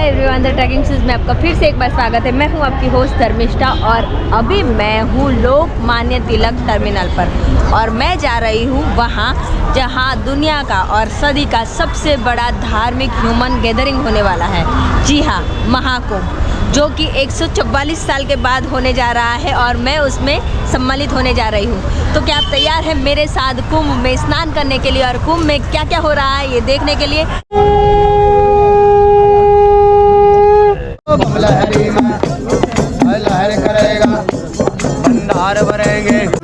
Hi everyone, the trekking shoes में आपका फिर से एक बार स्वागत है। मैं हूं आपकी होस्ट धर्मिष्ठा और अभी मैं हूं लोकमान्य तिलक टर्मिनल पर और मैं जा रही हूं वहां जहां दुनिया का और सदी का सबसे बड़ा धार्मिक ह्यूमन गैदरिंग होने वाला है। जी हाँ, महाकुंभ, जो कि 144 साल के बाद होने जा रहा है और मैं उसमें सम्मिलित होने जा रही हूँ। तो क्या आप तैयार हैं मेरे साथ कुंभ में स्नान करने के लिए और कुंभ में क्या क्या हो रहा है ये देखने के लिए? लहर करेगा, भंडार भरेंगे।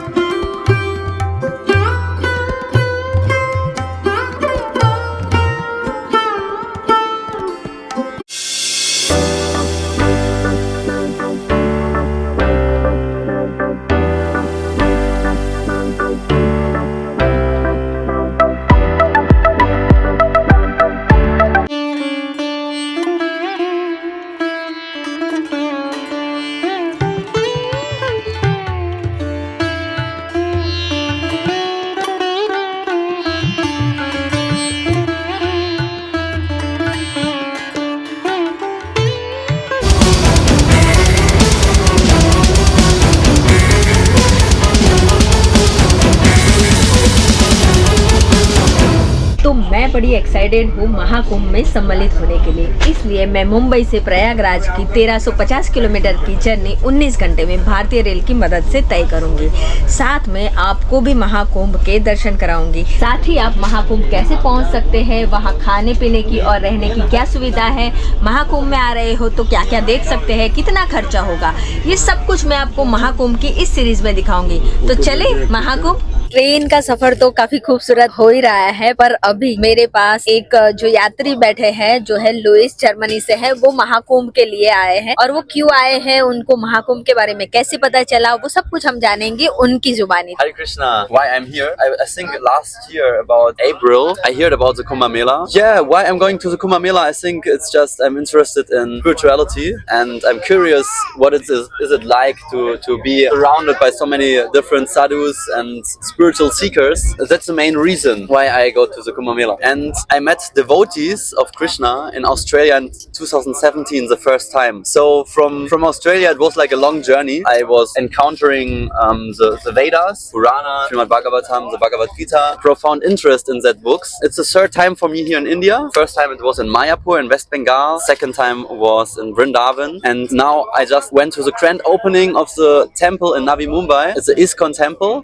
तो मैं बड़ी एक्साइटेड हूँ महाकुंभ में सम्मिलित होने के लिए, इसलिए मैं मुंबई से प्रयागराज की 1350 किलोमीटर की जर्नी 19 घंटे में भारतीय रेल की मदद से तय करूंगी। साथ में आपको भी महाकुंभ के दर्शन कराऊंगी। साथ ही आप महाकुंभ कैसे पहुंच सकते हैं, वहां खाने पीने की और रहने की क्या सुविधा है, महाकुंभ में आ रहे हो तो क्या क्या देख सकते हैं, कितना खर्चा होगा, ये सब कुछ मैं आपको महाकुंभ की इस सीरीज में दिखाऊंगी। तो चले महाकुंभ। ट्रेन का सफर तो काफी खूबसूरत हो ही रहा है, पर अभी मेरे पास एक जो यात्री बैठे हैं जो है लुइस जर्मनी से है, वो महाकुंभ के लिए आए हैं और वो क्यों आए हैं, उनको महाकुंभ के बारे में कैसे पता चला, वो सब कुछ हम जानेंगे उनकी जुबानी। Hare Krishna, why I'm here? I think last year about April I heard about the Kumbh Mela. Yeah, why I'm going to the Kumbh Mela? I think it's just I'm interested in spirituality and I'm curious what it is. Is it like to be surrounded by so many different sadhus and spiritual seekers? That's the main reason why I go to the Kumbh Mela. And I met devotees of Krishna in Australia in 2017 the first time. So from Australia it was like a long journey. I was encountering the Vedas, Purana, Srimad Bhagavatam, the Bhagavad Gita. Profound interest in that books. It's the third time for me here in India. First time it was in Mayapur in West Bengal. Second time was in Vrindavan. And now I just went to the grand opening of the temple in Navi Mumbai. It's the ISKCON temple.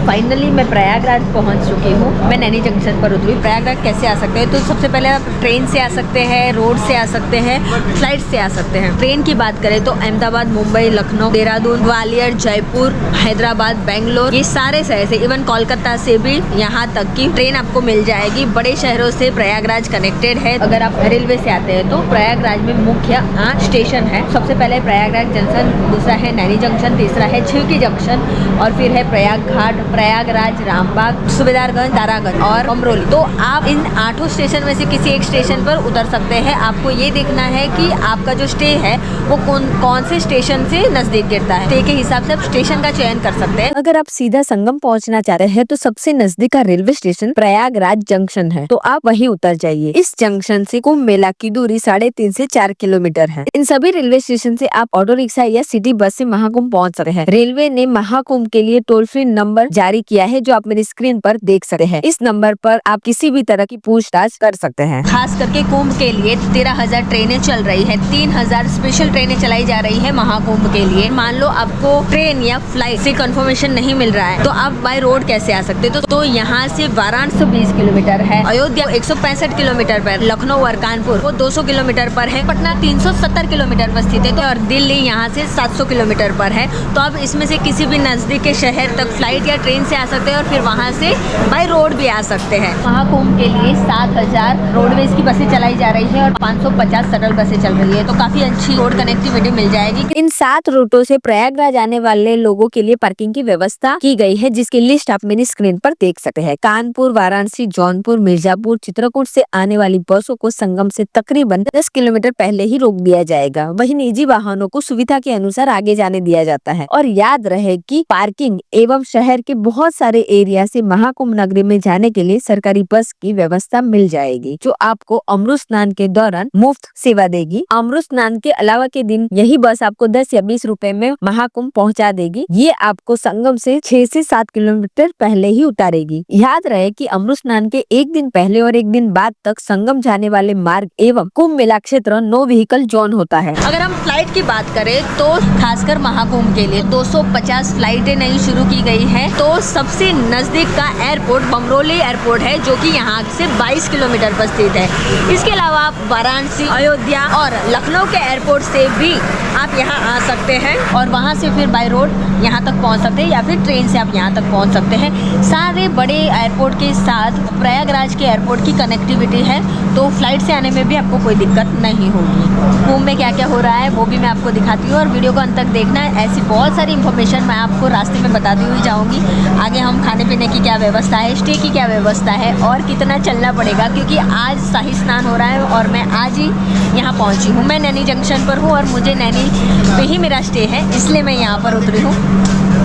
Finally मैं प्रयागराज पहुंच चुकी हूँ। मैं Naini junction पर उतरी। प्रयागराज कैसे आ सकते हैं? तो सबसे पहले आप ट्रेन से आ सकते हैं, रोड से आ सकते हैं, फ्लाइट से आ सकते हैं। ट्रेन की बात करें तो अहमदाबाद, मुंबई, लखनऊ, देहरादून, ग्वालियर, जयपुर, हैदराबाद, बेंगलोर, ये सारे शहर से, इवन कोलकाता से भी यहाँ तक की ट्रेन आपको मिल जाएगी। बड़े शहरों से प्रयागराज कनेक्टेड है। अगर आप रेलवे से आते हैं तो प्रयागराज में मुख्य 8 स्टेशन है। सबसे पहले प्रयागराज जंक्शन, दूसरा है नैनी जंक्शन, तीसरा है छिवकी जंक्शन और फिर है प्रयाग घाट, प्रयागराज, रामबाग, सुबेदारगंज, तारागंज और अमरोली। तो आप इन 8 स्टेशन में से किसी एक स्टेशन पर उतर सकते हैं। आपको ये देखना है कि आपका जो स्टे है वो कौन से स्टेशन से नजदीक गिरता है। स्टे के हिसाब से आप स्टेशन का चयन कर सकते हैं। अगर आप सीधा संगम पहुंचना चाह रहे हैं तो सबसे नजदीक का रेलवे स्टेशन प्रयागराज जंक्शन है, तो आप वहीं उतर जाइए। इस जंक्शन से कुंभ मेला की दूरी 3.5 से 4 किलोमीटर है। इन सभी रेलवे स्टेशन से आप ऑटो रिक्शा या सिटी बस से महाकुंभ पहुंच सकते हैं। रेलवे ने महाकुंभ के लिए टोल फ्री नंबर जारी किया है जो आप मेरी स्क्रीन पर देख सकते हैं। इस नंबर पर आप किसी भी तरह की पूछताछ कर सकते हैं। खास करके कुंभ के लिए 13,000 ट्रेनें चल रही है। 3,000 स्पेशल ट्रेनें चलाई जा रही है महाकुंभ के लिए। मान लो आपको ट्रेन या फ्लाइट से कंफर्मेशन नहीं मिल रहा है तो आप बाय रोड कैसे आ सकते हैं? तो यहाँ से वाराणसी 20 किलोमीटर है, अयोध्या 165 किलोमीटर पर, लखनऊ और कानपुर वो 200 किलोमीटर पर है, पटना 370 किलोमीटर पर स्थित है तो और दिल्ली यहाँ से 700 किलोमीटर पर है। तो आप इसमें से किसी भी नजदीक के शहर तक फ्लाइट या ट्रेन ट्रेन से आ सकते हैं और फिर वहाँ से बाय रोड भी आ सकते हैं। महाकुंभ के लिए 7000 रोडवेज की बसें चलाई जा रही है और 550 शटल बसें चल रही है, तो काफी अच्छी रोड कनेक्टिविटी मिल जाएगी। इन 7 रूटों से प्रयागराज आने वाले लोगों के लिए पार्किंग की व्यवस्था की गई है, जिसकी लिस्ट आप मेरी स्क्रीन पर देख सकते हैं। कानपुर, वाराणसी, जौनपुर, मिर्जापुर, चित्रकूट से आने वाली बसों को संगम से तकरीबन 10 किलोमीटर पहले ही रोक दिया जाएगा। वहीं निजी वाहनों को सुविधा के अनुसार आगे जाने दिया जाता है। और याद रहे कि पार्किंग एवं शहर के बहुत सारे एरिया से महाकुंभ नगरी में जाने के लिए सरकारी बस की व्यवस्था मिल जाएगी, जो आपको अमृत स्नान के दौरान मुफ्त सेवा देगी। अमृत स्नान के अलावा के दिन यही बस आपको 10 या 20 रुपए में महाकुंभ पहुंचा देगी। ये आपको संगम से 6 से 7 किलोमीटर पहले ही उतारेगी। याद रहे कि अमृत स्नान के एक दिन पहले और एक दिन बाद तक संगम जाने वाले मार्ग एवं कुंभ मेला क्षेत्र नो व्हीकल जोन होता है। अगर हम फ्लाइट की बात करें तो खासकर महाकुंभ के लिए 250 फ्लाइटें नई शुरू की गई है। तो सबसे नजदीक का एयरपोर्ट बमरोली एयरपोर्ट है, जो कि यहाँ से 22 किलोमीटर पर स्थित है। इसके अलावा आप वाराणसी, अयोध्या और लखनऊ के एयरपोर्ट से भी आप यहाँ आ सकते हैं और वहाँ से फिर बाय रोड यहाँ तक पहुँच सकते हैं या फिर ट्रेन से आप यहाँ तक पहुँच सकते हैं। सारे बड़े एयरपोर्ट के साथ प्रयागराज के एयरपोर्ट की कनेक्टिविटी है, तो फ्लाइट से आने में भी आपको कोई दिक्कत नहीं होगी। कुंभ में क्या क्या हो रहा है वो भी मैं आपको दिखाती हूँ और वीडियो को अंत तक देखना है। ऐसी बहुत सारी इन्फॉर्मेशन मैं आपको रास्ते में बताती हुई जाऊँगी। आगे हम खाने पीने की क्या व्यवस्था है, स्टे की क्या व्यवस्था है और कितना चलना पड़ेगा, क्योंकि आज शाही स्नान हो रहा है और मैं आज ही यहाँ पहुँची हूँ। मैं नैनी जंक्शन पर हूँ और मुझे नैनी पे ही मेरा स्टे है, इसलिए मैं यहाँ पर उतरी हूँ।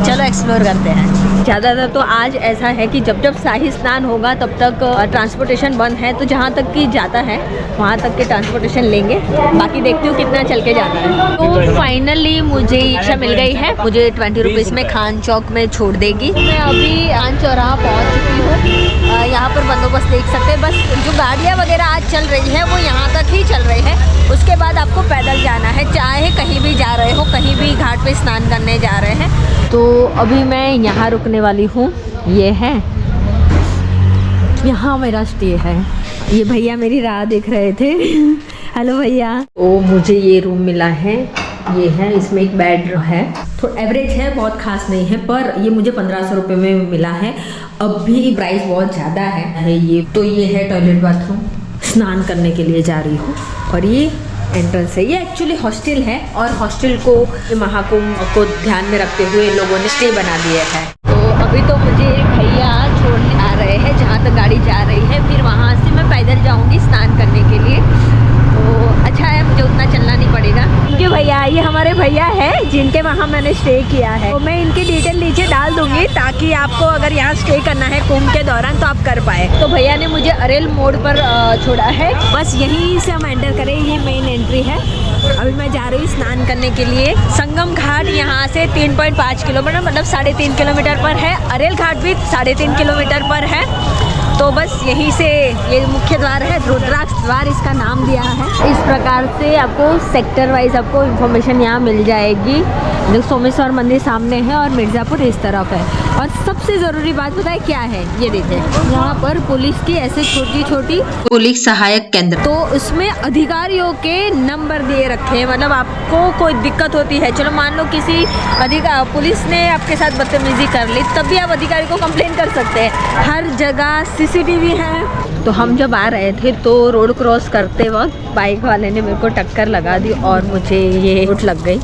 चलो एक्सप्लोर करते हैं। ज़्यादातर तो आज ऐसा है कि जब जब शाही स्नान होगा तब तक ट्रांसपोर्टेशन बंद है, तो जहाँ तक कि जाता है वहाँ तक के ट्रांसपोर्टेशन लेंगे। बाकी देखती हूँ कितना चल के जाना है। तो फाइनली मुझे रिक्शा मिल गई है, मुझे 20 रुपीज़ में खान चौक में छोड़ देगी। मैं अभी खान चौराहा पहुँच चुकी हूँ। यहाँ पर बंदोबस्त देख सकते हैं। बस जो गाड़ियाँ वगैरह आज चल रही है वो यहाँ तक ही चल रही है, उसके बाद आपको पैदल जाना है, चाहे कहीं भी जा रहे हो, कहीं भी घाट पे स्नान करने जा रहे हैं। तो अभी मैं यहाँ रुकने वाली हूँ। ये है, यहाँ मेरा स्टे है। ये भैया मेरी राह देख रहे थे। हेलो भैया। तो मुझे ये रूम मिला है, ये है, इसमें एक बेड है, तो एवरेज है, बहुत खास नहीं है, पर ये मुझे 1500 रुपये में मिला है। अब भी प्राइस बहुत ज़्यादा है। ये तो ये है टॉयलेट बाथरूम, स्नान करने के लिए जा रही हूँ और ये एंट्रेंस है। ये एक्चुअली हॉस्टल है और हॉस्टल को महाकुंभ को ध्यान में रखते हुए लोगों ने स्टे बना दिया है। तो अभी तो मुझे भैया छोड़ने आ रहे हैं जहाँ तक गाड़ी जा रही है, फिर वहाँ से मैं पैदल जाऊँगी स्नान करने के लिए। तो अच्छा है, मुझे उतना चलना नहीं पड़ेगा। क्योंकि भैया, ये हमारे भैया है जिनके वहाँ मैंने स्टे किया है, तो मैं इनकी डिटेल नीचे डाल दूंगी ताकि आपको अगर यहाँ स्टे करना है कुंभ के दौरान तो आप कर पाए। तो भैया ने मुझे अरेल मोड़ पर छोड़ा है, बस यहीं से हम एंटर करें, ये मेन एंट्री है। अभी मैं जा रही हूँ स्नान करने के लिए। संगम घाट यहाँ से 3.5 किलोमीटर मतलब 3.5 किलोमीटर पर है। अरेल घाट भी 3.5 किलोमीटर पर है। तो बस यहीं से ये मुख्य द्वार है, रुद्राक्ष द्वार इसका नाम दिया है। इस प्रकार से आपको सेक्टर वाइज आपको इन्फॉर्मेशन यहाँ मिल जाएगी। जो सोमेश्वर मंदिर सामने है और मिर्ज़ापुर इस तरफ है। और सबसे ज़रूरी बात पता है क्या है, ये देखिए यहाँ पर पुलिस की ऐसे छोटी छोटी पुलिस सहायक केंद्र, तो उसमें अधिकारियों के नंबर दिए रखे हैं। मतलब आपको कोई दिक्कत होती है, चलो मान लो किसी पुलिस ने आपके साथ बदतमीजी कर ली, तब भी आप अधिकारी को कंप्लेन कर सकते हैं। हर जगह CCTV है। तो हम जब आ रहे थे तो रोड क्रॉस करते वक्त बाइक वाले ने मेरे को टक्कर लगा दी और मुझे ये चोट लग गई।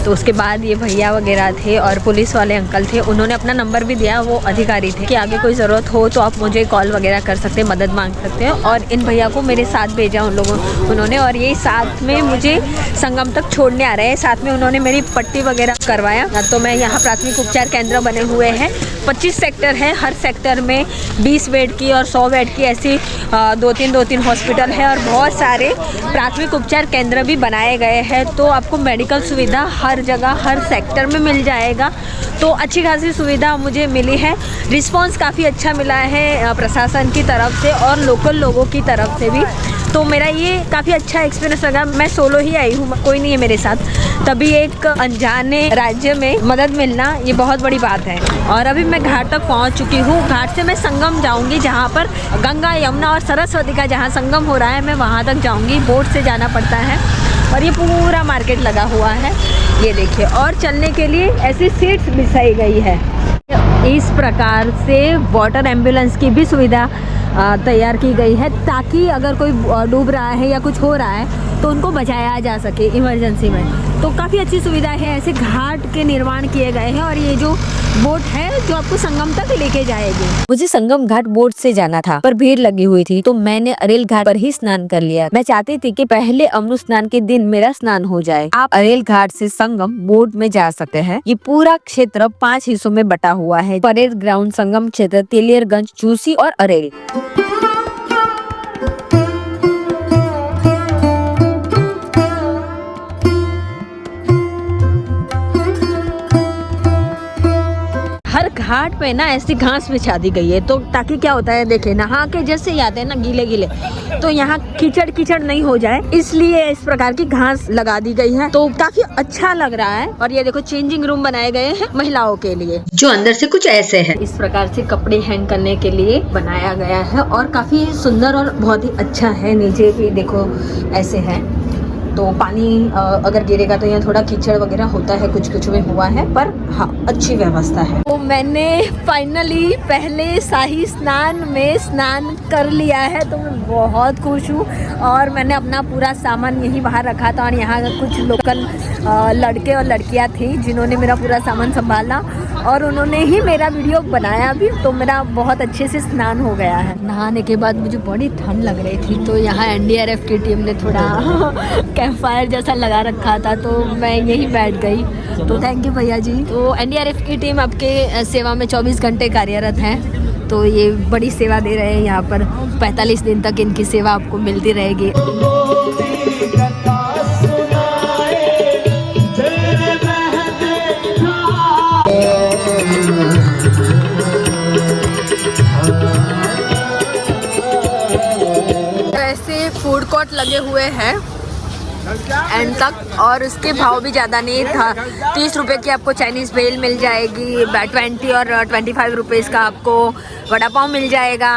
तो उसके बाद ये भैया वगैरह थे और पुलिस वाले अंकल थे, उन्होंने अपना नंबर भी दिया, वो अधिकारी थे, कि आगे कोई ज़रूरत हो तो आप मुझे कॉल वगैरह कर सकते हैं, मदद मांग सकते हैं। और इन भैया को मेरे साथ भेजा उन्होंने और ये साथ में मुझे संगम तक छोड़ने आ रहे हैं। साथ में उन्होंने मेरी पट्टी वगैरह करवाया। तो मैं यहाँ प्राथमिक उपचार केंद्र बने हुए हैं, 25 सेक्टर है, हर सेक्टर में 20 बेड की और 100 बेड की ऐसी 2-3 हॉस्पिटल है और बहुत सारे प्राथमिक उपचार केंद्र भी बनाए गए हैं। तो आपको मेडिकल सुविधा हर जगह हर सेक्टर में मिल जाएगा। तो अच्छी खासी सुविधा मुझे मिली है। रिस्पांस काफ़ी अच्छा मिला है प्रशासन की तरफ से और लोकल लोगों की तरफ से भी। तो मेरा ये काफ़ी अच्छा एक्सपीरियंस लगा। मैं सोलो ही आई हूँ, कोई नहीं है मेरे साथ, तभी एक अनजाने राज्य में मदद मिलना ये बहुत बड़ी बात है। और अभी मैं घाट तक पहुँच चुकी हूँ। घाट से मैं संगम जाऊँगी, जहाँ पर गंगा, यमुना और सरस्वती का जहाँ संगम हो रहा है, मैं वहाँ तक जाऊँगी। बोट से जाना पड़ता है और ये पूरा मार्केट लगा हुआ है, ये देखिए। और चलने के लिए ऐसी सीट्स बिछाई गई है। इस प्रकार से वाटर एम्बुलेंस की भी सुविधा तैयार की गई है, ताकि अगर कोई डूब रहा है या कुछ हो रहा है तो उनको बचाया जा सके इमरजेंसी में। तो काफ़ी अच्छी सुविधा है। ऐसे घाट के निर्माण किए गए हैं और ये जो बोट है जो आपको संगम तक लेके जाएगी। मुझे संगम घाट बोट से जाना था, पर भीड़ लगी हुई थी, तो मैंने अरेल घाट पर ही स्नान कर लिया। मैं चाहती थी कि पहले अमृत स्नान के दिन मेरा स्नान हो जाए। आप अरेल घाट से संगम बोट में जा सकते हैं। ये पूरा क्षेत्र 5 हिस्सों में बटा हुआ है। परेड ग्राउंड, संगम क्षेत्र, तेलियरगंज, चूसी और अरेल। हर घाट पे ना ऐसी घास बिछा दी गई है, तो ताकि क्या होता है, देखे नहा के जैसे ही आते हैं ना गीले गीले, तो यहाँ कीचड़ कीचड़ नहीं हो जाए, इसलिए इस प्रकार की घास लगा दी गई है। तो काफी अच्छा लग रहा है। और ये देखो चेंजिंग रूम बनाए गए हैं महिलाओं के लिए, जो अंदर से कुछ ऐसे है। इस प्रकार से कपड़े हैंग करने के लिए बनाया गया है और काफी सुंदर और बहुत ही अच्छा है। नीचे भी देखो ऐसे है, तो पानी अगर गिरेगा तो यहाँ थोड़ा कीचड़ वगैरह होता है, कुछ कुछ में हुआ है, पर हाँ अच्छी व्यवस्था है। तो मैंने फाइनली पहले शाही स्नान में स्नान कर लिया है, तो मैं बहुत खुश हूँ। और मैंने अपना पूरा सामान यहीं बाहर रखा था और यहाँ कुछ लोकल लड़के और लड़कियाँ थी जिन्होंने मेरा पूरा सामान संभाला और उन्होंने ही मेरा वीडियो बनाया भी। तो मेरा बहुत अच्छे से स्नान हो गया है। नहाने के बाद मुझे बड़ी ठंड लग रही थी, तो यहाँ NDRF की टीम ने थोड़ा कैंप फायर जैसा लगा रखा था, तो मैं यहीं बैठ गई। तो थैंक यू भैया जी। तो NDRF की टीम आपके सेवा में 24 घंटे कार्यरत है, तो ये बड़ी सेवा दे रहे हैं। यहाँ पर 45 दिन तक इनकी सेवा आपको मिलती रहेगी। ऐसे फूड कोर्ट लगे हुए हैं एंड तक, और उसके भाव भी ज़्यादा नहीं था। 30 रुपए की आपको चाइनीज़ भेल मिल जाएगी, 20 और 25 रुपीज़ का आपको वड़ा पाव मिल जाएगा।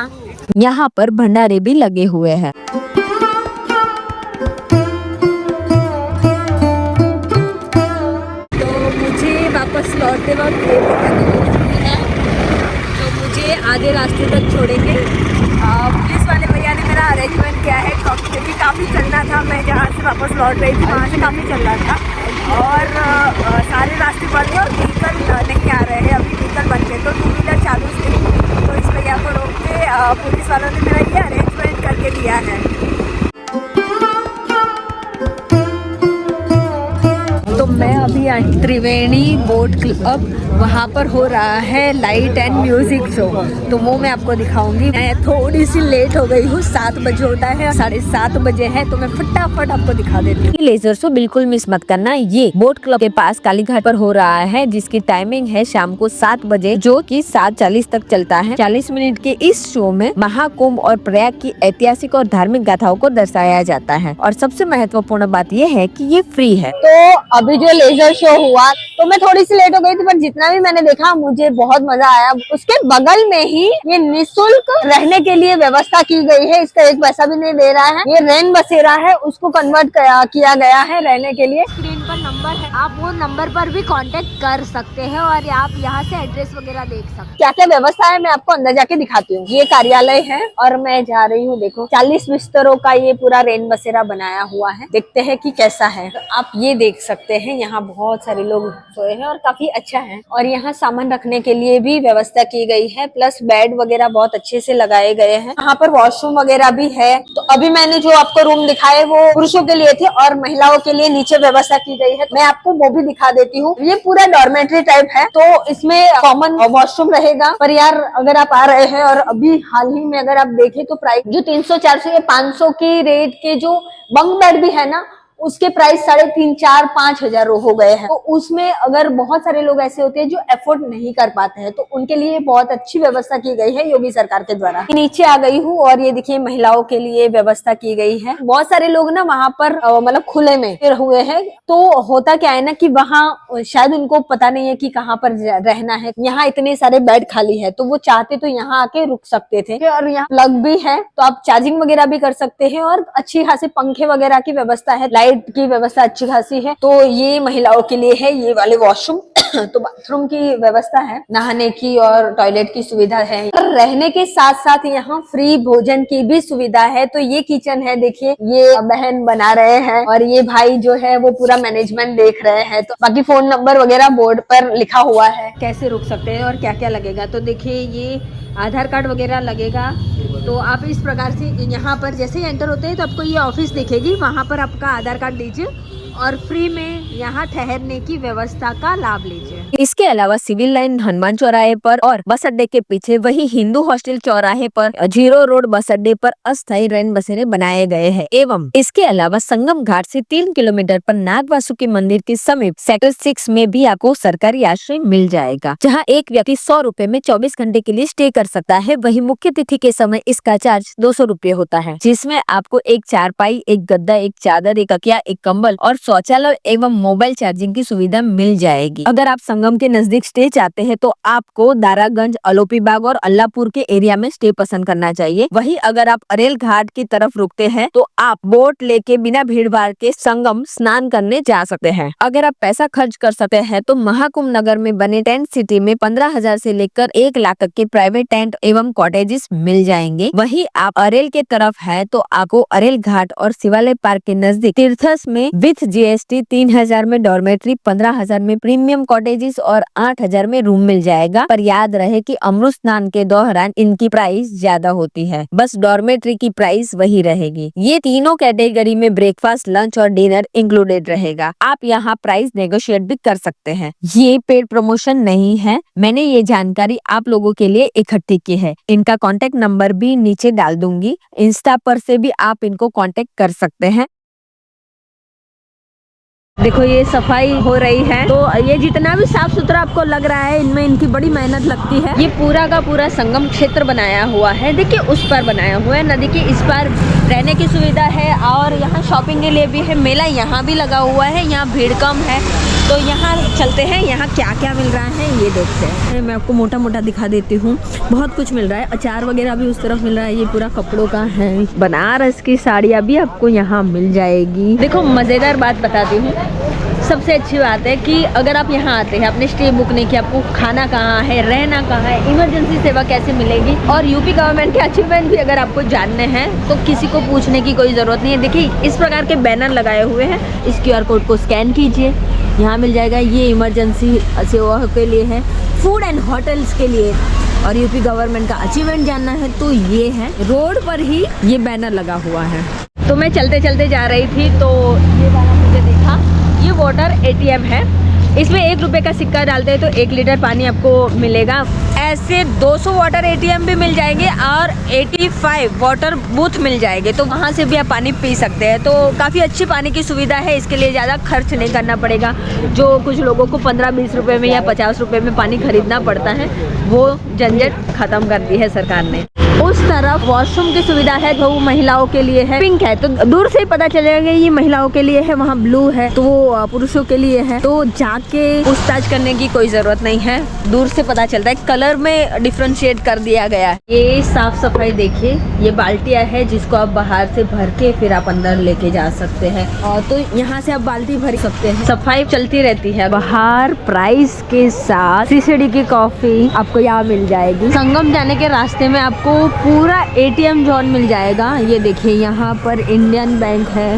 यहाँ पर भंडारे भी लगे हुए हैं। तो मुझे वापस लौटते वक्त है, तो मुझे आधे रास्ते तक छोड़ेंगे। पुलिस वाले भैया ने मेरा अरेंजमेंट किया है, क्योंकि काफ़ी चलना था। मैं जहाँ से वापस लौट रही थी वहाँ से काफ़ी चलना था और सारे रास्ते बंद हैं और व्हीकल नहीं आ रहे हैं। अभी व्हीकल बन गए, तो 2 व्हीलर चालू थे, तो इस भैया को रोक के पुलिस वालों ने मेरा ये अरेंजमेंट करके दिया है। तो मैं अभी आई त्रिवेणी बोट क्लब, वहाँ पर हो रहा है लाइट एंड म्यूजिक शो, तो वो मैं आपको दिखाऊंगी। मैं थोड़ी सी लेट हो गई हूँ, 7 बजे होता है, 7:30 बजे है, तो मैं फटाफट आपको दिखा देती हूँ। लेजर शो बिल्कुल मिस मत करना। ये बोट क्लब के पास कालीघाट पर हो रहा है, जिसकी टाइमिंग है शाम को 7 बजे, जो कि 7:40 तक चलता है। 40 मिनट के इस शो में महाकुंभ और प्रयाग की ऐतिहासिक और धार्मिक गाथाओं को दर्शाया जाता है। और सबसे महत्वपूर्ण बात यह है कि ये फ्री है। तो अभी जो लेजर शो हुआ, तो मैं थोड़ी सी लेट हो गई थी, पर जितना भी मैंने देखा मुझे बहुत मजा आया। उसके बगल में ही ये निःशुल्क रहने के लिए व्यवस्था की गई है, इसका 1 पैसा भी नहीं दे रहा है। ये रैन बसेरा है, उसको कन्वर्ट किया गया है रहने के लिए। स्क्रीन पर नंबर है, आप वो नंबर पर भी कांटेक्ट कर सकते हैं और आप यहाँ से एड्रेस वगैरह देख सकते हैं। क्या क्या व्यवस्था है मैं आपको अंदर जाके दिखाती हूँ। ये कार्यालय है और मैं जा रही हूँ। देखो 40 बिस्तरों का ये पूरा रैन बसेरा बनाया हुआ है, देखते हैं कि कैसा है। तो आप ये देख सकते हैं, यहाँ बहुत सारे लोग सोए हैं और काफी अच्छा है। और यहाँ सामान रखने के लिए भी व्यवस्था की गई है, प्लस बेड वगैरह बहुत अच्छे से लगाए गए हैं। यहाँ पर वॉशरूम वगैरह भी है। तो अभी मैंने जो आपको रूम दिखाए वो पुरुषों के लिए थे और महिलाओं के लिए नीचे व्यवस्था की गई है। मैं आपको वो भी दिखा देती हूँ। ये पूरा डॉर्मेट्री टाइप है, तो इसमें कॉमन वॉशरूम रहेगा। पर यार अगर आप आ रहे हैं और अभी हाल ही में अगर आप देखें तो प्राइस जो 300, 400 या 500 की रेट के जो बंक बेड भी है ना, उसके प्राइस 3,500, 4,000, 5,000 हो गए हैं। तो उसमें अगर बहुत सारे लोग ऐसे होते हैं जो अफोर्ड नहीं कर पाते हैं, तो उनके लिए बहुत अच्छी व्यवस्था की गई है योगी सरकार के द्वारा। नीचे आ गई हूँ और ये देखिए महिलाओं के लिए व्यवस्था की गई है। बहुत सारे लोग ना वहाँ पर मतलब खुले में हुए हैं, तो होता क्या है ना कि वहाँ शायद उनको पता नहीं है कि कहाँ पर रहना है। यहाँ इतने सारे बेड खाली है, तो वो चाहते तो यहाँ आके रुक सकते थे। और यहाँ प्लग भी है, तो आप चार्जिंग वगैरह भी कर सकते हैं और अच्छी खासी पंखे वगैरह की व्यवस्था है। लाइट की व्यवस्था अच्छी खासी है। तो ये महिलाओं के लिए है ये वाले वॉशरूम। तो बाथरूम की व्यवस्था है, नहाने की और टॉयलेट की सुविधा है। रहने के साथ साथ यहाँ फ्री भोजन की भी सुविधा है। तो ये किचन है, देखिए ये बहन बना रहे हैं और ये भाई जो है वो पूरा मैनेजमेंट देख रहे हैं। तो बाकी फोन नंबर वगैरह बोर्ड पर लिखा हुआ है। कैसे रुक सकते हैं और क्या क्या लगेगा, तो देखिए ये आधार कार्ड वगैरह लगेगा। तो आप इस प्रकार से यहाँ पर जैसे ही एंटर होते हैं तो आपको ये ऑफिस दिखेगी, वहाँ पर आपका आधार कार्ड दीजिए और फ्री में यहाँ ठहरने की व्यवस्था का लाभ लीजिए। इसके अलावा सिविल लाइन हनुमान चौराहे पर और बस अड्डे के पीछे वही हिंदू हॉस्टल चौराहे पर जीरो रोड बस अड्डे पर अस्थायी रैन बसेरे बनाए गए हैं। एवं इसके अलावा संगम घाट से 3 किलोमीटर पर नाग वासुकी मंदिर के समीप सेक्टर 6 में भी आपको सरकारी आश्रय मिल जाएगा, जहाँ एक व्यक्ति 100 रुपए में 24 घंटे के लिए स्टे कर सकता है। वही मुख्य तिथि के समय इसका चार्ज 200 रुपए होता है, जिसमें आपको एक चारपाई, एक गद्दा, एक चादर, एक तकिया, एक कंबल और शौचालय एवं मोबाइल चार्जिंग की सुविधा मिल जाएगी। अगर आप संगम के नजदीक स्टे चाहते हैं तो आपको दारागंज, अलोपी बाग और अल्लाहपुर के एरिया में स्टे पसंद करना चाहिए। वही अगर आप अरेल घाट की तरफ रुकते हैं तो आप बोट लेके बिना भीड़ भाड़ के संगम स्नान करने जा सकते हैं। अगर आप पैसा खर्च कर सकते हैं तो महाकुंभ नगर में बने टेंट सिटी में 15,000 से लेकर 1 लाख तक के प्राइवेट टेंट एवं कॉटेजेस मिल जाएंगे। वही आप अरेल के तरफ है तो आपको अरेल घाट और शिवालय पार्क के नजदीक तीर्थस में विथ GST 3,000 में डॉर्मेट्री, 15,000 में प्रीमियम कॉटेजेस और 8,000 में रूम मिल जाएगा। पर याद रहे कि अमृत स्नान के दौरान इनकी प्राइस ज्यादा होती है, बस डॉर्मेट्री की प्राइस वही रहेगी। ये तीनों कैटेगरी में ब्रेकफास्ट, लंच और डिनर इंक्लूडेड रहेगा। आप यहाँ प्राइस नेगोशिएट भी कर सकते हैं। ये पेड प्रमोशन नहीं है, मैंने ये जानकारी आप लोगों के लिए इकट्ठी की है। इनका कॉन्टेक्ट नंबर भी नीचे डाल दूंगी, इंस्टा पर से भी आप इनको कॉन्टेक्ट कर सकते हैं। देखो ये सफाई हो रही है, तो ये जितना भी साफ सुथरा आपको लग रहा है इनमें इनकी बड़ी मेहनत लगती है। ये पूरा का पूरा संगम क्षेत्र बनाया हुआ है, देखिए उस पर बनाया हुआ है, नदी के इस पार रहने की सुविधा है और यहाँ शॉपिंग के लिए भी है। मेला यहाँ भी लगा हुआ है, यहाँ भीड़ कम है। तो यहाँ चलते हैं, यहाँ क्या क्या मिल रहा है ये देखते हैं। मैं आपको मोटा मोटा दिखा देती हूँ, बहुत कुछ मिल रहा है। अचार वगैरह भी उस तरफ मिल रहा है। ये पूरा कपड़ों का है, बनारस की साड़ियाँ भी आपको यहाँ मिल जाएगी। देखो मज़ेदार बात बताती हूँ, सबसे अच्छी बात है कि अगर आप यहाँ आते हैं, आपने स्टे बुक नहीं किया, आपको खाना कहाँ है, रहना कहाँ है, इमरजेंसी सेवा कैसे मिलेगी और यूपी गवर्नमेंट के अचीवमेंट भी अगर आपको जानने हैं तो किसी को पूछने की कोई ज़रूरत नहीं है। देखिए इस प्रकार के बैनर लगाए हुए हैं, इस QR कोड को स्कैन कीजिए, यहाँ मिल जाएगा। ये इमरजेंसी सेवा के लिए है, फूड एंड होटल्स के लिए और यूपी गवर्नमेंट का अचीवमेंट जानना है तो ये है। रोड पर ही ये बैनर लगा हुआ है। तो मैं चलते चलते जा रही थी तो ये वाला मुझे देखा, ये वाटर ATM है। इसमें 1 रुपये का सिक्का डालते हैं तो 1 लीटर पानी आपको मिलेगा। ऐसे 200 वाटर ATM भी मिल जाएंगे और 85 वाटर बूथ मिल जाएंगे, तो वहाँ से भी आप पानी पी सकते हैं। तो काफ़ी अच्छी पानी की सुविधा है, इसके लिए ज़्यादा खर्च नहीं करना पड़ेगा। जो कुछ लोगों को 15-20 रुपये में या 50 रुपये में पानी खरीदना पड़ता है, वो झंझट खत्म कर दी है सरकार ने। उस तरफ वॉशरूम की सुविधा है, तो वो महिलाओं के लिए है। पिंक है तो दूर से ही पता चलेगा ये महिलाओं के लिए है, वहाँ ब्लू है तो वो पुरुषों के लिए है। तो जाके पूछताछ करने की कोई जरूरत नहीं है, दूर से पता चलता है। कलर में डिफ्रेंशिएट कर दिया गया है। ये साफ सफाई देखिए, ये बाल्टियाँ है जिसको आप बाहर से भर के फिर आप अंदर लेके जा सकते हैं और तो यहाँ से आप बाल्टी भर सकते हैं। सफाई चलती रहती है। बाहर प्राइस के साथ CCD की कॉफी आपको यहाँ मिल जाएगी। संगम जाने के रास्ते में आपको पूरा ATM जोन मिल जाएगा। ये देखिए यहाँ पर इंडियन बैंक है,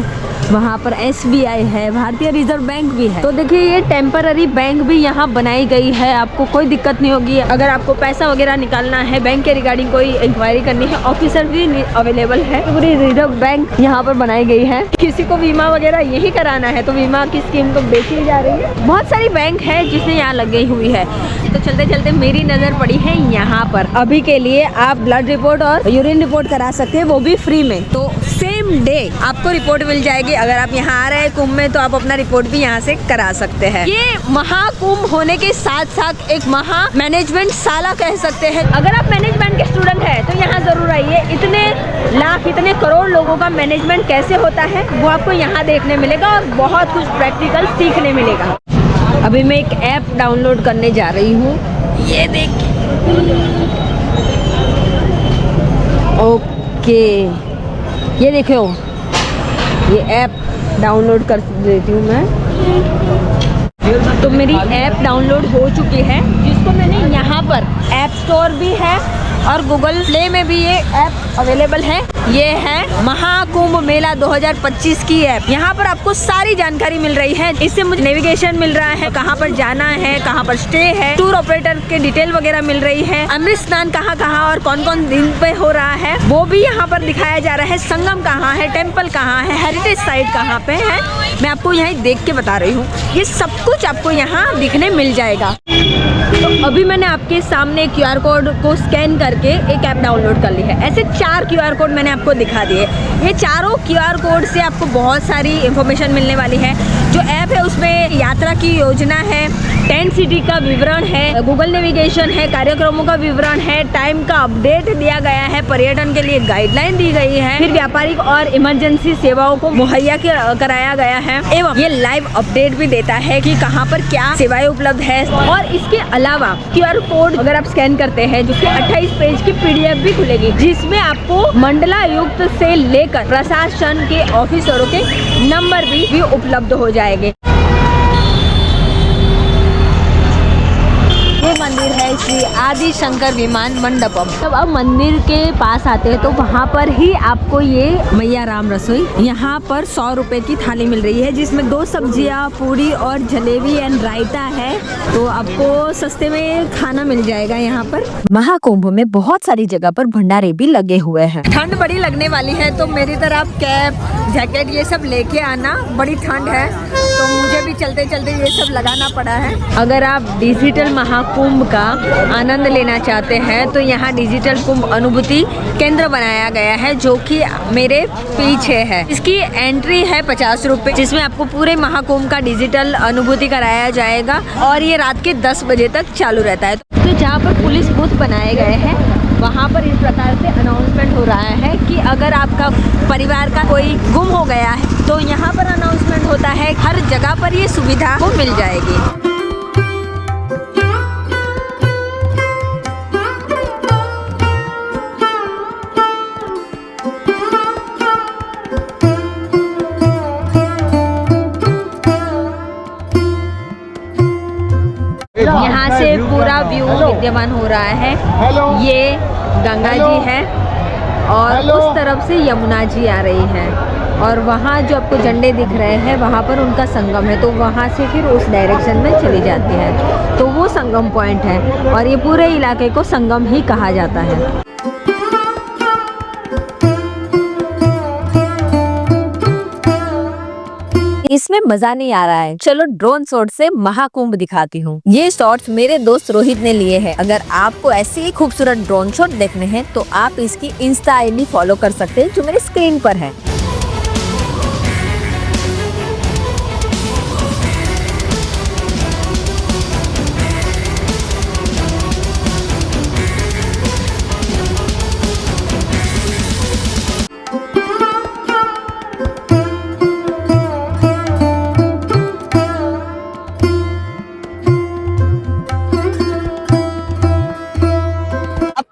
वहाँ पर SBI है, भारतीय रिजर्व बैंक भी है। तो देखिए ये टेम्पररी बैंक भी यहाँ बनाई गई है, आपको कोई दिक्कत नहीं होगी। अगर आपको पैसा वगैरह निकालना है, बैंक के रिगार्डिंग कोई इंक्वायरी करनी है, ऑफिसर भी अवेलेबल है। पूरी रिजर्व बैंक यहाँ पर बनाई गई है। किसी को बीमा वगैरह यही कराना है तो बीमा की स्कीम तो बेची जा रही है। बहुत सारी बैंक है जिसने यहाँ लग गई हुई है। तो चलते चलते मेरी नज़र पड़ी है यहाँ पर। अभी के लिए आप ब्लड रिपोर्ट और यूरिन रिपोर्ट करा सकते हैं, वो भी फ्री में। तो सेम डे आपको रिपोर्ट मिल जाएगी। अगर आप यहाँ आ रहे हैं कुंभ में तो आप अपना रिपोर्ट भी यहाँ से करा सकते हैं। ये महाकुंभ होने के साथ साथ एक महा मैनेजमेंट शाला कह सकते हैं। अगर आप मैनेजमेंट के स्टूडेंट हैं तो यहाँ जरूर आइए। इतने लाख, इतने करोड़ लोगों का मैनेजमेंट कैसे होता है वो आपको यहाँ देखने मिलेगा और बहुत कुछ प्रैक्टिकल सीखने मिलेगा। अभी मैं एक ऐप डाउनलोड करने जा रही हूँ, ये देखिए। ओके, ये देखो ये ऐप डाउनलोड कर देती हूँ मैं। तो मेरी ऐप डाउनलोड हो चुकी है, जिसको मैंने यहाँ पर ऐप स्टोर भी है और गूगल प्ले में भी ये ऐप अवेलेबल है। ये है महाकुंभ मेला 2025 की ऐप। यहाँ पर आपको सारी जानकारी मिल रही है। इससे मुझे नेविगेशन मिल रहा है, कहाँ पर जाना है, कहाँ पर स्टे है, टूर ऑपरेटर के डिटेल वगैरह मिल रही है, अमृत स्नान कहाँ कहाँ और कौन कौन दिन पे हो रहा है वो भी यहाँ पर दिखाया जा रहा है, संगम कहाँ है, टेम्पल कहाँ है, हेरिटेज साइट कहाँ पे है, मैं आपको यहाँ देख के बता रही हूँ। ये सब कुछ आपको यहाँ दिखने मिल जाएगा। तो अभी मैंने आपके सामने QR कोड को स्कैन करके एक ऐप डाउनलोड कर ली है। ऐसे 4 QR कोड मैंने आपको दिखा दिए। ये चारों QR कोड से आपको बहुत सारी इंफॉर्मेशन मिलने वाली है। जो ऐप है उसमें यात्रा की योजना है, टेंट सिटी का विवरण है, गूगल नेविगेशन है, कार्यक्रमों का विवरण है, टाइम का अपडेट दिया गया है, पर्यटन के लिए गाइडलाइन दी गई है, फिर व्यापारिक और इमरजेंसी सेवाओं को मुहैया कराया गया है, एवं ये लाइव अपडेट भी देता है कि कहाँ पर क्या सेवाएं उपलब्ध है। और इसके अलावा QR कोड अगर आप स्कैन करते हैं, जिसकी 28 पेज की PDF भी खुलेगी, जिसमें आपको मंडलायुक्त से लेकर प्रशासन के ऑफिसरों के नंबर भी उपलब्ध हो जाएंगे। ये मंदिर है श्री आदि शंकर विमान मंडपम। जब आप मंदिर के पास आते हैं तो वहाँ पर ही आपको ये मैया राम रसोई, यहाँ पर 100 रुपए की थाली मिल रही है, जिसमें 2 सब्जियाँ, पूरी और जलेबी एंड रायता है। तो आपको सस्ते में खाना मिल जाएगा यहाँ पर। महाकुंभ में बहुत सारी जगह पर भंडारे भी लगे हुए हैं। ठंड बड़ी लगने वाली है, तो मेरी तरह आप कैप, जैकेट ये सब लेके आना। बड़ी ठंड है तो मुझे भी चलते चलते ये सब लगाना पड़ा है। अगर आप डिजिटल महाकुंभ का आनंद लेना चाहते हैं तो यहाँ डिजिटल कुंभ अनुभूति केंद्र बनाया गया है, जो कि मेरे पीछे है। इसकी एंट्री है 50 रुपए, जिसमें आपको पूरे महाकुंभ का डिजिटल अनुभूति कराया जाएगा और ये रात के 10 बजे तक चालू रहता है। तो जहाँ पर पुलिस बूथ बनाए गए हैं वहाँ पर इस प्रकार से अनाउंसमेंट हो रहा है कि अगर आपका परिवार का कोई गुम हो गया है तो यहाँ पर अनाउंसमेंट होता है। हर जगह पर ये सुविधा को मिल जाएगी। यहाँ से पूरा व्यू विद्यमान हो रहा है। ये गंगा जी है और उस तरफ से यमुना जी आ रही है और वहाँ जो आपको झंडे दिख रहे हैं वहाँ पर उनका संगम है, तो वहाँ से फिर उस डायरेक्शन में चली जाती है। तो वो संगम पॉइंट है और ये पूरे इलाके को संगम ही कहा जाता है। इसमें मजा नहीं आ रहा है, चलो ड्रोन शॉट से महाकुंभ दिखाती हूँ। ये शॉट्स मेरे दोस्त रोहित ने लिए हैं। अगर आपको ऐसे ही खूबसूरत ड्रोन शॉट देखने हैं तो आप इसकी इंस्टा ID फॉलो कर सकते हैं, जो मेरे स्क्रीन पर है।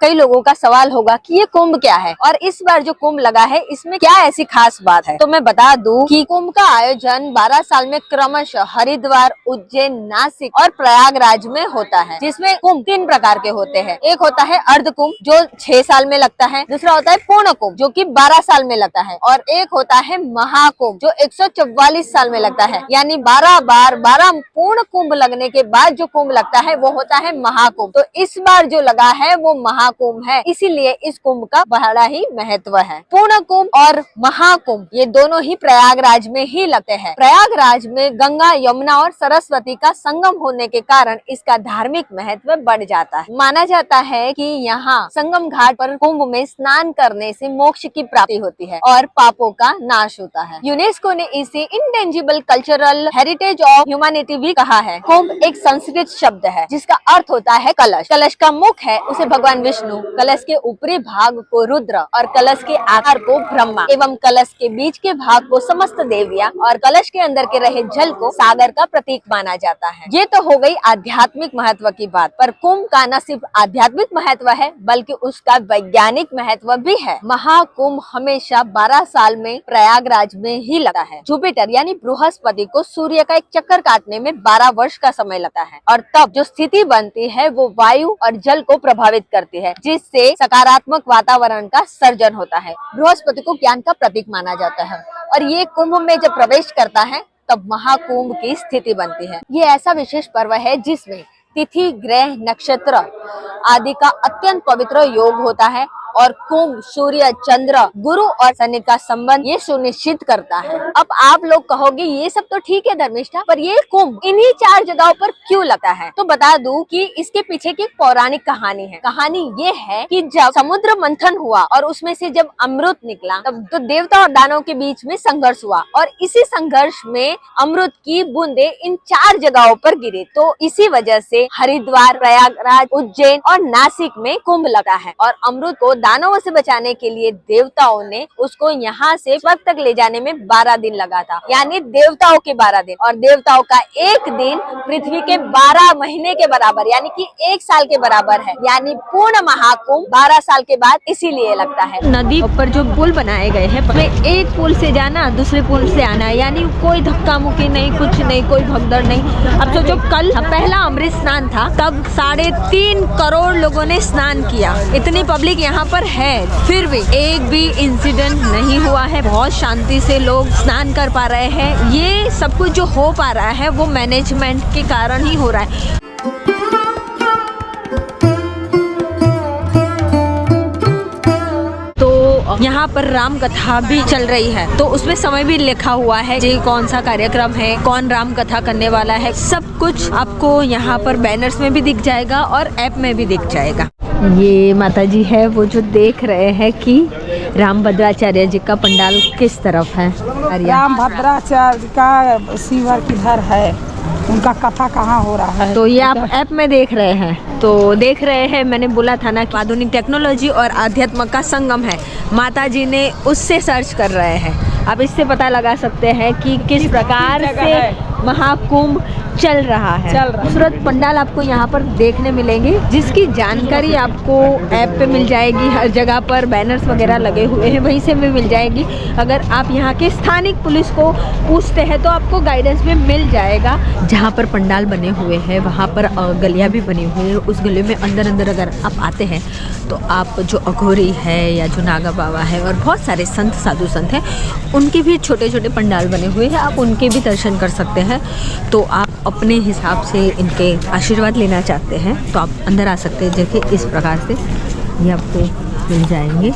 कई लोगों का सवाल होगा कि ये कुंभ क्या है और इस बार जो कुंभ लगा है इसमें क्या ऐसी खास बात है। तो मैं बता दूं कि कुंभ का आयोजन 12 साल में क्रमशः हरिद्वार, उज्जैन, नासिक और प्रयागराज में होता है, जिसमें कुंभ 3 प्रकार के होते हैं। एक होता है अर्ध कुंभ जो 6 साल में लगता है, दूसरा होता है पूर्ण कुंभ जो कि 12 साल में लगता है और एक होता है महाकुंभ जो 144 साल में लगता है। यानी 12 बार 12 पूर्ण कुंभ लगने के बाद जो कुंभ लगता है वो होता है महाकुंभ। तो इस बार जो लगा है वो महाकुंभ है, इसीलिए इस कुंभ का बड़ा ही महत्व है। पूर्ण कुंभ और महाकुंभ ये दोनों ही प्रयागराज में ही लगते हैं। प्रयागराज में गंगा, यमुना और सरस्वती का संगम होने के कारण इसका धार्मिक महत्व बढ़ जाता है। माना जाता है कि यहाँ संगम घाट पर कुंभ में स्नान करने से मोक्ष की प्राप्ति होती है और पापों का नाश होता है। यूनेस्को ने इसे intangible cultural heritage of humanity भी कहा है। कुंभ एक संस्कृत शब्द है जिसका अर्थ होता है कलश। कलश का मुख है उसे भगवान विष्णु, कलश के ऊपरी भाग को रुद्र और कलश के आकार को ब्रह्मा एवं कलश के बीच के भाग को समस्त देवियां और कलश के अंदर के रहे जल को सागर का प्रतीक माना जाता है। ये तो हो गई आध्यात्मिक महत्व की बात, पर कुंभ का न सिर्फ आध्यात्मिक महत्व है बल्कि उसका वैज्ञानिक महत्व भी है। महाकुंभ हमेशा 12 साल में प्रयागराज में ही लगता है। जुपिटर यानी बृहस्पति को सूर्य का एक चक्कर काटने में 12 वर्ष का समय लगता है और तब जो स्थिति बनती है वो वायु और जल को प्रभावित करती है, जिससे सकारात्मक वातावरण का सर्जन होता है। बृहस्पति को ज्ञान का प्रतीक माना जाता है और ये कुंभ में जब प्रवेश करता है तब महाकुंभ की स्थिति बनती है। ये ऐसा विशेष पर्व है जिसमें तिथि, ग्रह, नक्षत्र आदि का अत्यंत पवित्र योग होता है और कुंभ सूर्य, चंद्र, गुरु और शनि का संबंध ये सुनिश्चित करता है। अब आप लोग कहोगे ये सब तो ठीक है धर्मिष्ठा, पर ये कुंभ इन्हीं 4 जगहों पर क्यों लगता है? तो बता दूं कि इसके पीछे की एक पौराणिक कहानी है। कहानी ये है कि जब समुद्र मंथन हुआ और उसमें से जब अमृत निकला तब तो देवता और दानव के बीच में संघर्ष हुआ और इसी संघर्ष में अमृत की बूंदे इन 4 जगहों पर गिरे। तो इसी वजह से हरिद्वार, प्रयागराज, उज्जैन और नासिक में कुंभ लगा है और अमृत को दानवों से बचाने के लिए देवताओं ने उसको यहाँ से स्वर्ग तक ले जाने में 12 दिन लगा था, यानी देवताओं के 12 दिन और देवताओं का एक दिन पृथ्वी के 12 महीने के बराबर यानी कि 1 साल के बराबर है। यानी पूर्ण महाकुंभ 12 साल के बाद इसीलिए लगता है। नदी पर जो पुल बनाए गए हैं उसमें एक पुल से जाना दूसरे पुल से आना, यानी कोई धक्का मुक्की नहीं, कुछ नहीं, कोई भगदड़ नहीं। अब सोचो कल पहला अमृत स्नान था, तब 3.5 करोड़ लोगों ने स्नान किया। इतनी पब्लिक यहाँ पर है, फिर भी एक भी इंसिडेंट नहीं हुआ है। बहुत शांति से लोग स्नान कर पा रहे हैं। ये सब कुछ जो हो पा रहा है वो मैनेजमेंट के कारण ही हो रहा है। यहाँ पर राम कथा भी चल रही है, तो उसमें समय भी लिखा हुआ है जी कौन सा कार्यक्रम है, कौन राम कथा करने वाला है, सब कुछ आपको यहाँ पर बैनर्स में भी दिख जाएगा और ऐप में भी दिख जाएगा। ये माता जी है वो जो देख रहे हैं कि राम भद्राचार्य जी का पंडाल किस तरफ है। राम भद्राचार्य का शिवर किधर है, उनका कथा कहाँ हो रहा है, तो ये आप ऐप में देख रहे हैं। तो देख रहे हैं, मैंने बोला था ना कि आधुनिक टेक्नोलॉजी और आध्यात्म का संगम है। माता जी ने उससे सर्च कर रहे हैं। अब इससे पता लगा सकते हैं कि किस प्रकार से महाकुंभ चल रहा है। खूबसूरत पंडाल आपको यहाँ पर देखने मिलेंगे, जिसकी जानकारी आपको ऐप पे मिल जाएगी। हर जगह पर बैनर्स वगैरह लगे हुए हैं, वहीं से भी मिल जाएगी। अगर आप यहाँ के स्थानिक पुलिस को पूछते हैं तो आपको गाइडेंस भी मिल जाएगा। जहाँ पर पंडाल बने हुए हैं वहाँ पर गलियाँ भी बनी हुई है। उस गली में अंदर अगर आप आते हैं तो आप जो अघोरी है या जो नागा बाबा है और बहुत सारे संत साधु संत हैं, उनके भी छोटे छोटे पंडाल बने हुए हैं, आप उनके भी दर्शन कर सकते हैं। तो आप अपने हिसाब से इनके आशीर्वाद लेना चाहते हैं तो आप अंदर आ सकते हैं। देखिए इस प्रकार से ये आपको मिल जाएंगे।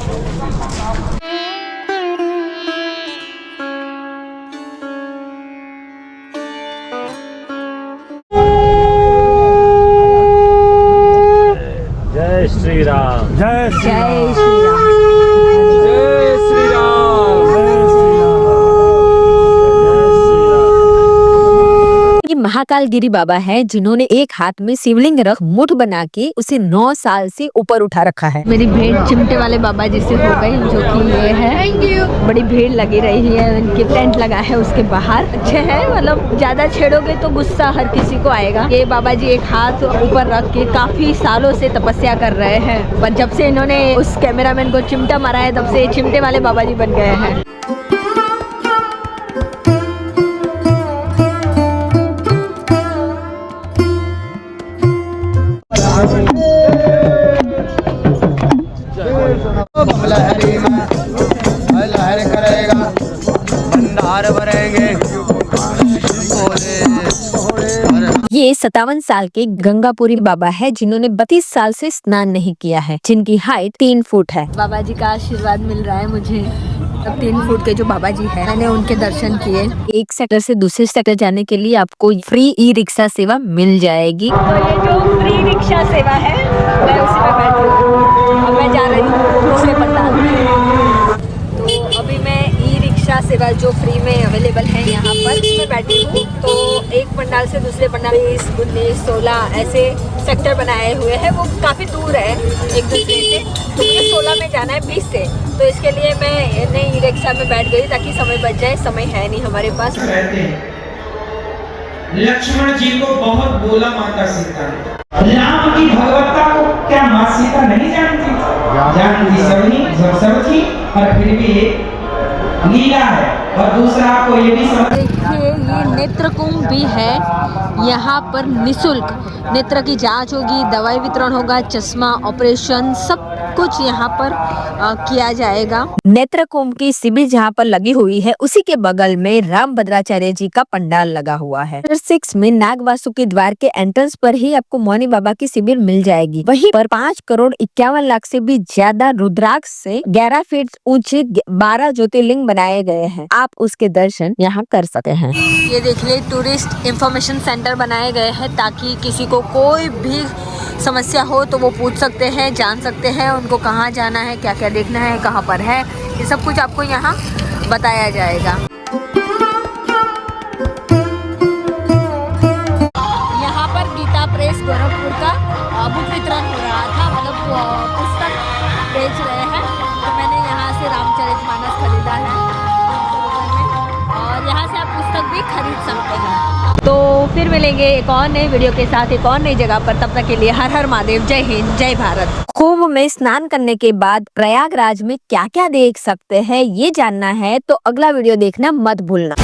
जय श्री राम, जय श्री राम, जय श्री राम, ये महाकाल गिरी बाबा है जिन्होंने एक हाथ में शिवलिंग रख मुठ बना के उसे 9 साल से ऊपर उठा रखा है। मेरी भेंट चिमटे वाले बाबा जी से हो गई, जो कि ये है। बड़ी भीड़ लगी रही है, इनके टेंट लगा है उसके बाहर। अच्छे है, मतलब ज्यादा छेड़ोगे तो गुस्सा हर किसी को आएगा। ये बाबा जी एक हाथ ऊपर रख के काफी सालों से तपस्या कर रहे हैं, पर जब से इन्होंने उस कैमरामैन को चिमटा मारा है तब से चिमटे वाले बाबा जी बन गए हैं। लहरी में लहर करेगा, भंडार भरेंगे। ये 57 साल के गंगापुरी बाबा है जिन्होंने 32 साल से स्नान नहीं किया है, जिनकी हाइट 3 फुट है। बाबा जी का आशीर्वाद मिल रहा है मुझे। अब 3 फुट के जो बाबा जी हैं, मैंने उनके दर्शन किए। एक सेक्टर से दूसरे सेक्टर जाने के लिए आपको फ्री ई रिक्शा सेवा मिल जाएगी। तो ये जो फ्री रिक्शा सेवा है मैं उसी में बैठी हूँ। अब मैं जा रही हूँ दूसरे पंडाल में। तो अभी मैं ई रिक्शा सेवा जो फ्री में अवेलेबल है यहाँ पर, बीच में बैठी हूँ। तो एक पंडाल से दूसरे पंडाल 20, 19, 16 ऐसे सेक्टर बनाए हुए हैं, वो काफ़ी दूर है एक दूसरे से। तो मुझे 16 में जाना है 20 से, तो इसके लिए मैं नई ई रिक्शा में बैठ गई ताकि समय बच जाए। समय है नहीं हमारे पास। रहते हैं। लक्ष्मण जी को बहुत बोला माता सीता ने। राम की भगवत्ता को क्या माँ सीता नहीं जानती? जानती सब थी, और फिर भी एक लीला है। और दूसरा आपको ये भी समझ, देखिए ये नेत्र कुंभ भी है। यहाँ पर निशुल्क नेत्र की जांच होगी, दवाई वितरण होगा, चश्मा ऑपरेशन सब कुछ यहाँ पर किया जाएगा। नेत्र कुंभ की शिविर जहाँ पर लगी हुई है, उसी के बगल में राम भद्राचार्य जी का पंडाल लगा हुआ है। 6 में नाग वासुकी द्वार के एंट्रेंस पर ही आपको मौनी बाबा की शिविर मिल जाएगी। वहीं पर 5,51,00,000 से भी ज्यादा रुद्राक्ष से 11 फीट ऊंचे 12 ज्योतिर्लिंग बनाए गए हैं। आप उसके दर्शन यहाँ कर सकते हैं। ये देखिए टूरिस्ट इंफॉर्मेशन सेंटर बनाए गए हैं ताकि किसी को कोई भी समस्या हो तो वो पूछ सकते हैं, जान सकते हैं उनको कहाँ जाना है, क्या क्या देखना है, कहाँ पर है, ये सब कुछ आपको यहाँ बताया जाएगा। यहाँ पर गीता प्रेस गोरखपुर का बुक वितरण हो रहा था, मतलब पुस्तक बेच रहे हैं। तो मैंने यहाँ से रामचरितमानस खरीदा है और यहाँ से आप पुस्तक भी खरीद सकते हैं। तो फिर मिलेंगे एक और नई वीडियो के साथ एक और नई जगह पर। तब तक के लिए हर हर महादेव, जय हिंद, जय भारत। कुंभ में स्नान करने के बाद प्रयागराज में क्या क्या देख सकते हैं ये जानना है तो अगला वीडियो देखना मत भूलना।